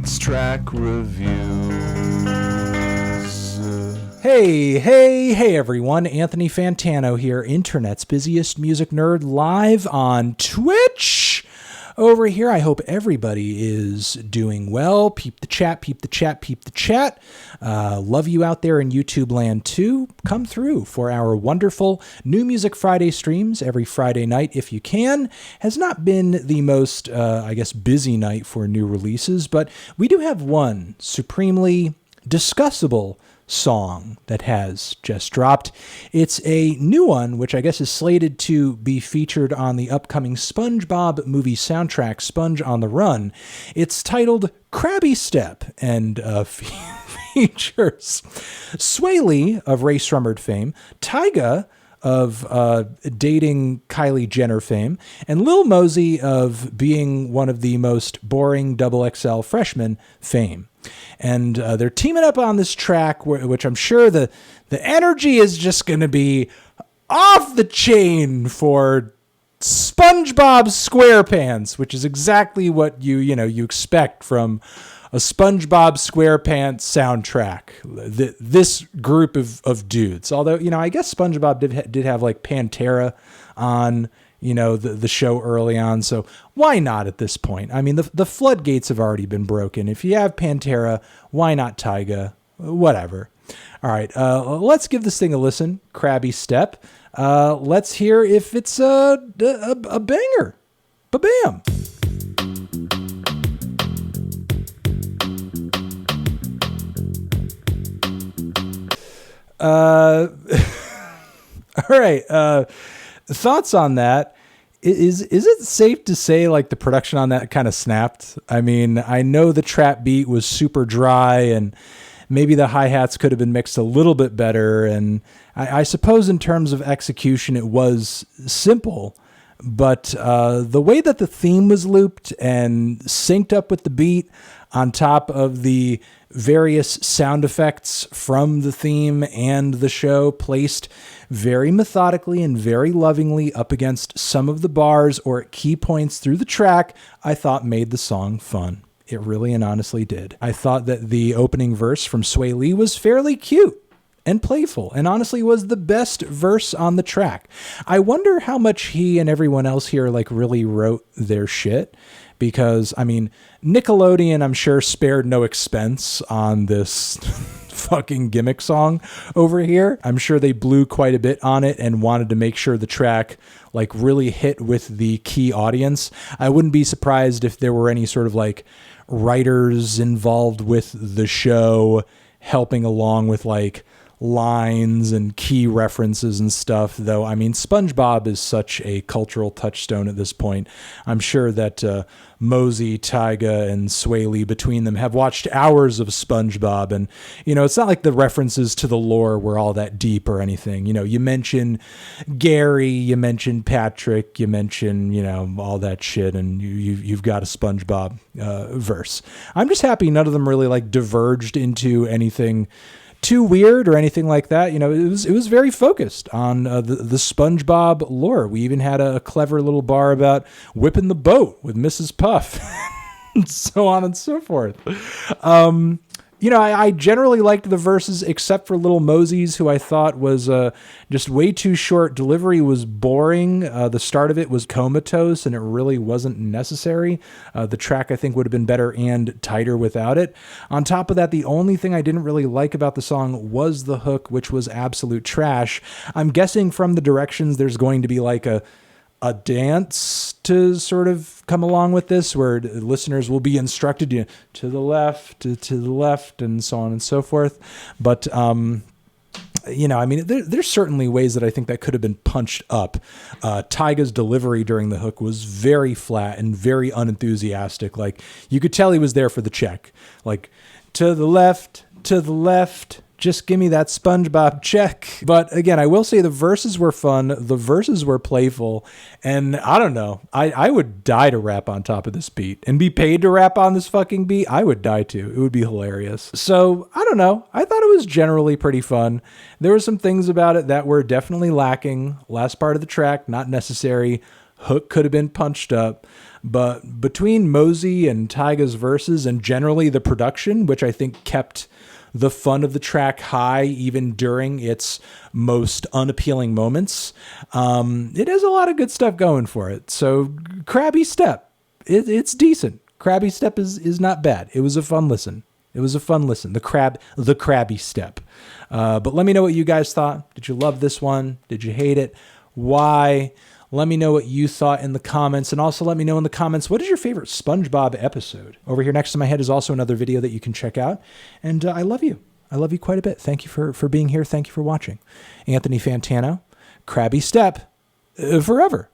Track reviews. Hey everyone, Anthony Fantano here, internet's busiest music nerd, live on Twitch. Over here, I hope everybody is doing well. Peep the chat, peep the chat, peep the chat. Love you out there in YouTube land too. Come through for our wonderful New Music Friday streams every Friday night if you can. Has not been the most, busy night for new releases, but we do have one supremely discussable song that has just dropped. It's a new one, which I guess is slated to be featured on the upcoming SpongeBob movie soundtrack, Sponge on the Run. It's titled KRABBY Step and features Sway Lee of Ray Shremmerd fame, Tyga of dating Kylie Jenner fame, and Lil Mosey of being one of the most boring XXL freshmen fame. And they're teaming up on this track, which I'm sure the energy is just going to be off the chain for SpongeBob SquarePants, which is exactly what you expect from a SpongeBob SquarePants soundtrack. This group of dudes. Although, I guess SpongeBob did have like Pantera on the show early on, so why not at this point? I mean, the floodgates have already been broken. If you have Pantera, why not Tyga? Whatever. All right, let's give this thing a listen. KRABBY Step. Let's hear if it's a banger. Ba-bam. All right. Thoughts on that? Is it safe to say like the production on that kind of snapped? I mean, I know the trap beat was super dry and maybe the hi-hats could have been mixed a little bit better. And I suppose in terms of execution, it was simple, but the way that the theme was looped and synced up with the beat on top of the various sound effects from the theme and the show placed very methodically and very lovingly up against some of the bars or at key points through the track, I thought made the song fun. It really and honestly did. I thought that the opening verse from Sway Lee was fairly cute and playful, and honestly was the best verse on the track. I wonder how much he and everyone else here like really wrote their shit, because I mean, Nickelodeon, I'm sure, spared no expense on this fucking gimmick song over here. I'm sure they blew quite a bit on it and wanted to make sure the track like really hit with the key audience. I wouldn't be surprised if there were any sort of like writers involved with the show helping along with like lines and key references and stuff, though. I mean, SpongeBob is such a cultural touchstone at this point. I'm sure that Mosey, Tyga, and Sway Lee between them have watched hours of SpongeBob, and it's not like the references to the lore were all that deep or anything. You mention Gary, you mention Patrick, you mention all that shit, and you've got a SpongeBob verse. I'm just happy none of them really like diverged into anything too weird or anything like that. It was very focused on the SpongeBob lore. We even had a clever little bar about whipping the boat with Mrs. Puff and so on and so forth. I generally liked the verses except for Little Mosey's, who I thought was just way too short. Delivery was boring. The start of it was comatose, and it really wasn't necessary. The track, I think, would have been better and tighter without it. On top of that, the only thing I didn't really like about the song was the hook, which was absolute trash. I'm guessing from the directions there's going to be like a dance to sort of come along with this, where listeners will be instructed to the left, to the left, and so on and so forth. But there's certainly ways that I think that could have been punched up. Tyga's delivery during the hook was very flat and very unenthusiastic. Like, you could tell he was there for the check. Like, to the left, just give me that SpongeBob check. But again, I will say the verses were fun. The verses were playful. And I don't know. I would die to rap on top of this beat and be paid to rap on this fucking beat. I would die too. It would be hilarious. So I don't know. I thought it was generally pretty fun. There were some things about it that were definitely lacking. Last part of the track, not necessary. Hook could have been punched up. But between Mosey and Tyga's verses and generally the production, which I think kept the fun of the track high even during its most unappealing moments, it has a lot of good stuff going for it. So Krabby Step, it's decent. Krabby Step is not bad. It was a fun listen. It was a fun listen. The Krabby Step. But let me know what you guys thought. Did you love this one? Did you hate it? Why? Let me know what you thought in the comments. And also let me know in the comments, what is your favorite SpongeBob episode? Over here next to my head is also another video that you can check out. And I love you. I love you quite a bit. Thank you for being here. Thank you for watching. Anthony Fantano, Krabby Step, forever.